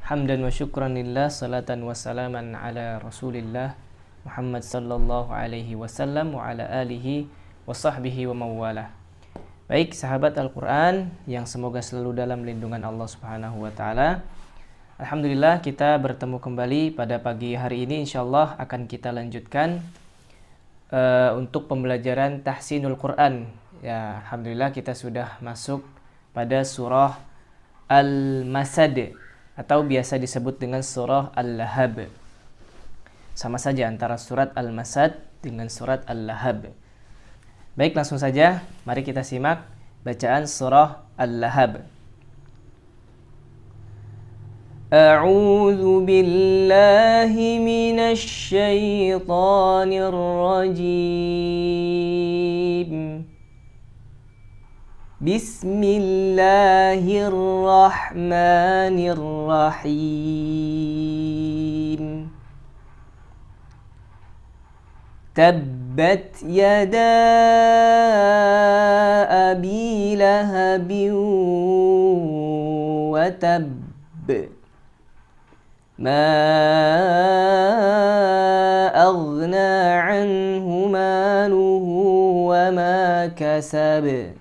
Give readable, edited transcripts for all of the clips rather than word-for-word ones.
Hamdan wa syukran lillah, salatan wa salaman ala rasulillah Muhammad sallallahu alaihi wasallam wa ala alihi wa sahbihi wa mawalah. Baik sahabat Al-Quran yang semoga selalu dalam lindungan Allah subhanahu wa ta'ala. Alhamdulillah kita bertemu kembali pada pagi hari ini. InsyaAllah akan kita lanjutkan untuk pembelajaran Tahsinul Quran. Ya, Alhamdulillah kita sudah masuk pada surah Al-Masad atau biasa disebut dengan surah Al-Lahab. Sama saja antara surat Al-Masad dengan surat Al-Lahab. Baik, langsung saja mari kita simak bacaan surah Al-Lahab. A'udzu billahi minasy syaithanir rajim. Bismillahirrahmanirrahim. Tabbat yada abi lahabin wa tabb. Ma aghna anhu maluhu wa ma kasab.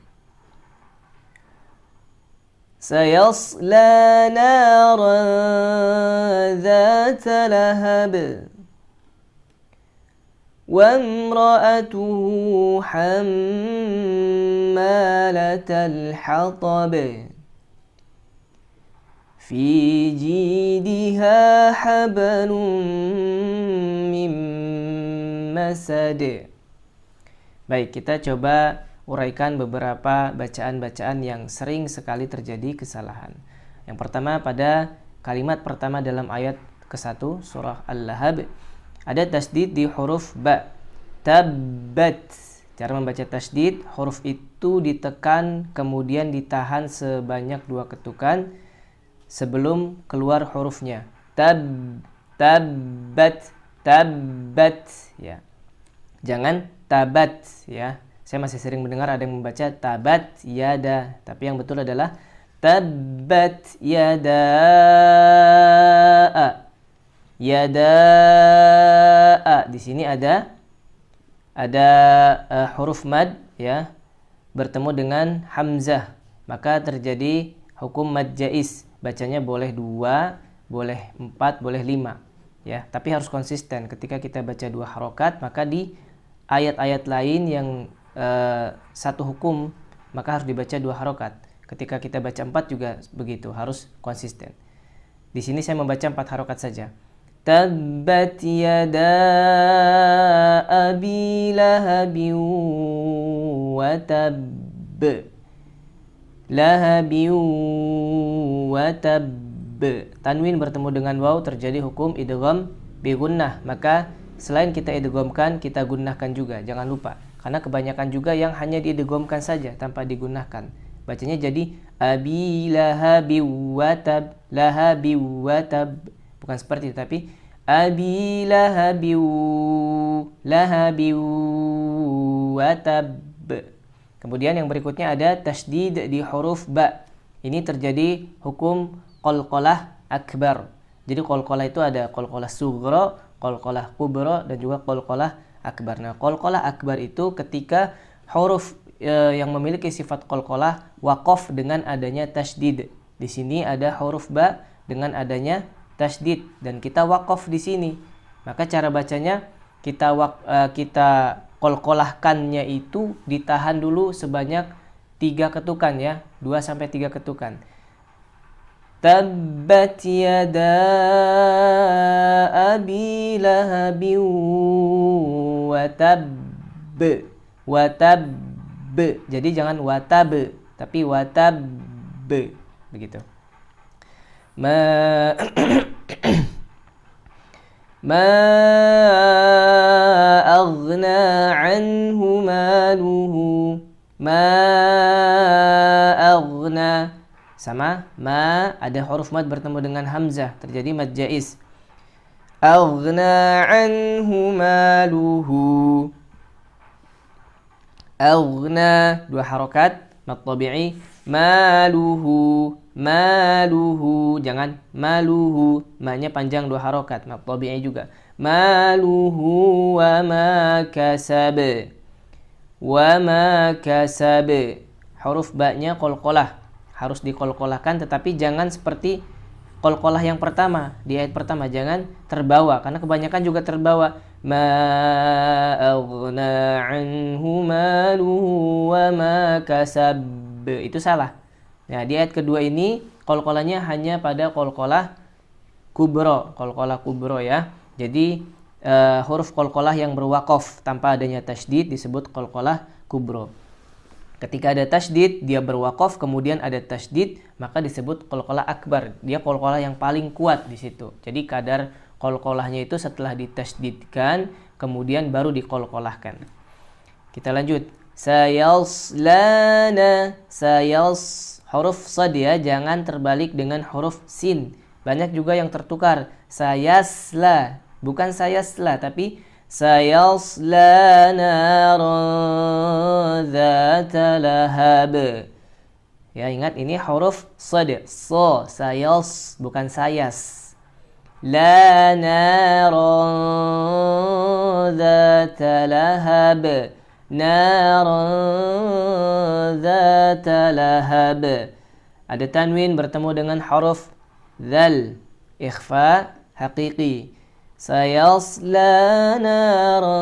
Sayasla naran dhata lahab wa imra'atuhu hammalatal hatab fi jidha hablum min masad. Baik, kita coba uraikan beberapa bacaan-bacaan yang sering sekali terjadi kesalahan. Yang pertama, pada kalimat pertama dalam ayat ke-1 surah Al-Lahab ada tasdid di huruf ba. Tabbat. Cara membaca tasdid, huruf itu ditekan kemudian ditahan sebanyak 2 ketukan sebelum keluar hurufnya. Tabbat, tabbat ya. Jangan tabat ya. Saya masih sering mendengar ada yang membaca tabat yada, tapi yang betul adalah tabat yada. Yada. Di sini ada huruf mad ya, bertemu dengan hamzah, maka terjadi hukum mad jaiz. Bacanya boleh 2, boleh 4, boleh 5 ya, tapi harus konsisten. Ketika kita baca 2 harokat, maka di ayat-ayat lain yang satu hukum maka harus dibaca 2 harokat. Ketika kita baca 4 juga begitu, harus konsisten. Di sini saya membaca 4 harokat saja. Tabbat yada abi lahabin wa tabb. Lahabin wa tabb. Tanwin bertemu dengan waw, terjadi hukum idgham bi gunnah. Maka selain kita idghamkan, kita gunnahkan juga. Jangan lupa. Karena kebanyakan juga yang hanya diidghamkan saja tanpa digunnahkan. Bacanya jadi abi lahabi wa tab, lahabi wa tab. Bukan seperti itu, tapi abi lahabi wa tab. Kemudian yang berikutnya ada tasdid di huruf ba. Ini terjadi hukum qalqalah akbar. Jadi qalqalah itu ada qalqalah sughra, qalqalah kubra, dan juga qalqalah akbar. Nah, qalqalah akbar itu ketika huruf yang memiliki sifat qalqalah waqaf dengan adanya tasdid. Di sini ada huruf ba dengan adanya tasdid dan kita waqaf di sini. Maka cara bacanya kita qalqalahkannya itu ditahan dulu sebanyak 3 ketukan ya, 2 sampai 3 ketukan. Tabbat yada abi lahabin wa tabb. Wa tabb. Jadi jangan wa tab, tapi wa tabb. Begitu. Ma aghna anhu maluhu. Ma aghna. Sama, ma ada huruf mad bertemu dengan hamzah, terjadi mad jaiz. Aghna anhu maluhu. Aghna 2 harokat mad tabi'i. Maluhu maluhu, jangan maluhu, ma-nya panjang 2 harokat, mad tabi'i juga. Maluhu wa ma kasab, wa ma kasab. Huruf ba-nya qalqalah, harus diqalqalahkan, tetapi jangan seperti qalqalah yang pertama, di ayat pertama, jangan terbawa, karena kebanyakan juga terbawa. Ma aghna anhu maluhu wa ma kasab, itu salah. Nah, di ayat kedua ini qalqalahnya hanya pada qalqalah kubro ya. Jadi huruf qalqalah yang berwaqaf tanpa adanya tasydid disebut qalqalah kubro. Ketika ada tasydid, dia berwaqaf, kemudian ada tasydid, maka disebut qalqalah akbar. Dia qalqalah yang paling kuat di situ. Jadi kadar qalqalahnya itu setelah ditasydidkan, kemudian baru diqalqalahkan. Kita lanjut. Sayaslana, huruf sad ya, jangan terbalik dengan huruf sin. Banyak juga yang tertukar. Sayasla, bukan sayasla, tapi sayasla naran dzata lahab. Ya, ingat ini huruf sad. So, sayas, bukan sayas. La naran dzata lahab. Naran dzata lahab. Ada tanwin bertemu dengan huruf dzal, ikhfa haqiqi. Sayasla naran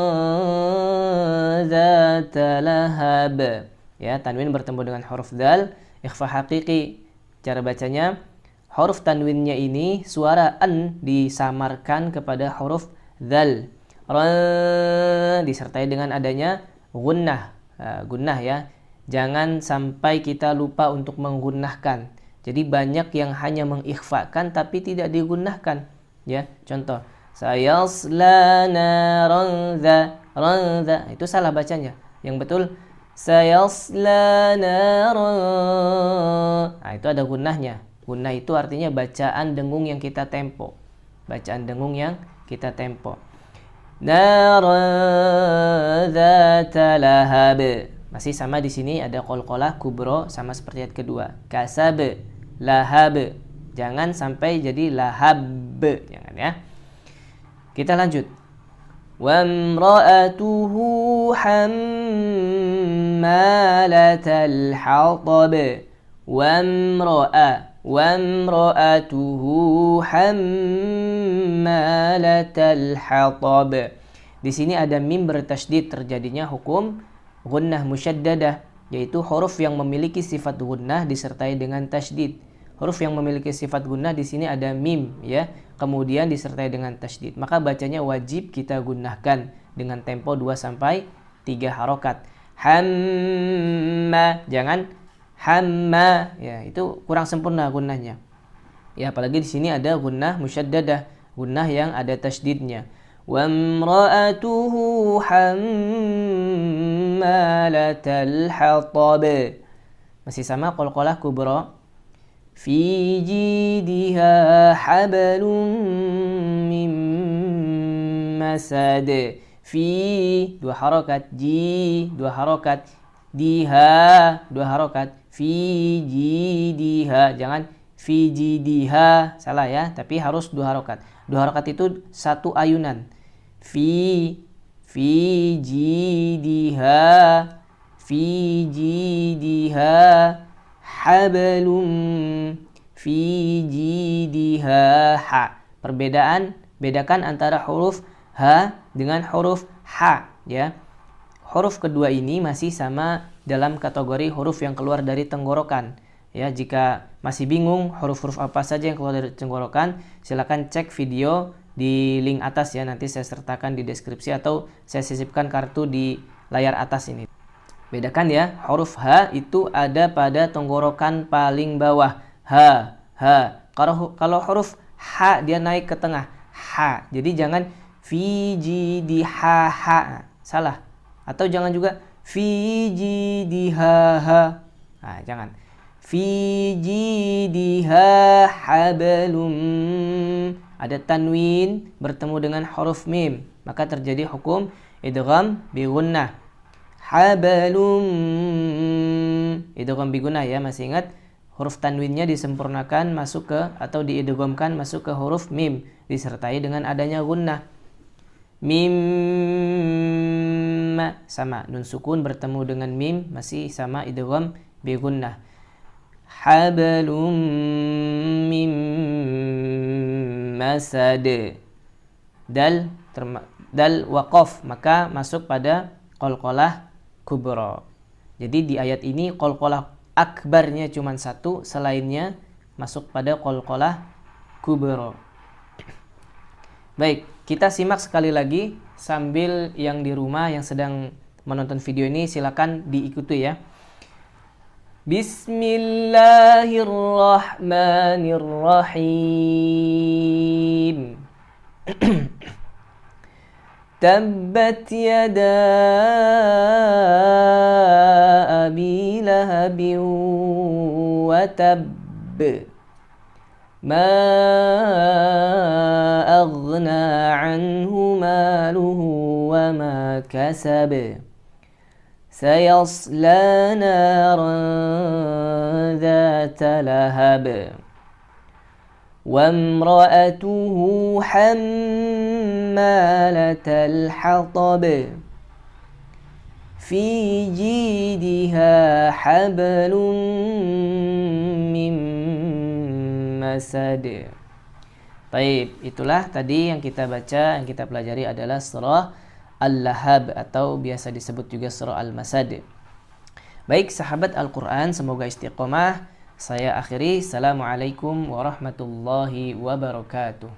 dzata lahab. Ya, tanwin bertemu dengan huruf dzal, ikhfa haqiqi. Cara bacanya, huruf tanwinnya ini suara an disamarkan kepada huruf dzal. Disertai dengan adanya gunnah, gunnah ya. Jangan sampai kita lupa untuk menggunnahkan. Jadi banyak yang hanya mengikhfakan tapi tidak digunnahkan. Ya, contoh, sayasla naran dza, itu salah bacanya. Yang betul sayasla naran. Nah, itu ada gunnahnya. Gunnah itu artinya bacaan dengung yang kita tempo. Bacaan dengung yang kita tempo. Naran dzata lahab. Masih sama di sini ada qalqalah kubro sama seperti ayat kedua. Kasab, lahab. Jangan sampai jadi lahab. Jangan ya. Kita lanjut. Wa imra'atuhu hammalatal hatab. Wa imra'atuhu hammalatal hatab. Di sini ada mim bertasydid, terjadinya hukum gunnah musyaddadah, yaitu huruf yang memiliki sifat gunnah disertai dengan tasydid. Huruf yang memiliki sifat gunnah di sini ada mim ya, kemudian disertai dengan tasydid. Maka bacanya wajib kita gunnahkan dengan tempo 2 sampai 3 harokat. Hamma, jangan hamma ya, itu kurang sempurna gunnahnya. Ya, apalagi di sini ada gunnah musyaddadah, gunnah yang ada tasydidnya. Wa imra'atuhu hammalatal hatab. Masih sama qalqalah kubra. Fi jidiha hablum min masad. Fi 2 harokat, ji 2 harokat, diha 2 harokat. Fi jidiha, jangan fi jidiha, salah ya, tapi harus 2 harokat. 2 harokat itu 1 ayunan. Fi jidiha, fi jidiha hablum, fi jidiha ha. Bedakan antara huruf ha dengan huruf ha ya. Huruf kedua ini masih sama dalam kategori huruf yang keluar dari tenggorokan. Ya, jika masih bingung huruf-huruf apa saja yang keluar dari tenggorokan, silakan cek video di link atas ya, nanti saya sertakan di deskripsi atau saya sisipkan kartu di layar atas ini. Bedakan ya, huruf ha itu ada pada tenggorokan paling bawah. Ha. Kalau huruf ha dia naik ke tengah. Ha. Jadi jangan fi jidiha ha. Salah. Atau jangan juga fi jidiha ha. Nah, jangan. Fi jidiha hablum. Ada tanwin bertemu dengan huruf mim, maka terjadi hukum idgham bi gunnah. Hablum, idgham bi gunnah ya, masih ingat huruf tanwinnya disempurnakan masuk ke atau diidghamkan masuk ke huruf mim disertai dengan adanya gunnah. Mim sama nun sukun bertemu dengan mim masih sama idgham bi gunnah. Hablum mim masad. Dal waqaf maka masuk pada qalqalah kubra. Jadi di ayat ini qalqalah akbarnya cuma satu, selainnya masuk pada qalqalah kubra. Baik, kita simak sekali lagi sambil yang di rumah yang sedang menonton video ini silakan diikuti ya. Bismillahirrahmanirrahim. Tabbat yada abi lahabin wa tabb. Ma aghna anhu maluhu wa ma kasab. Sayasla naran dhata lahab. وامرأته حمالة الحطب في جيدها حبل من مسد. Baik, itulah tadi yang kita baca, yang kita pelajari adalah surah Al-Lahab atau biasa disebut juga surah Al-Masad. Baik sahabat Al-Quran, semoga istiqomah. Saya akhiri. Assalamualaikum warahmatullahi wabarakatuh.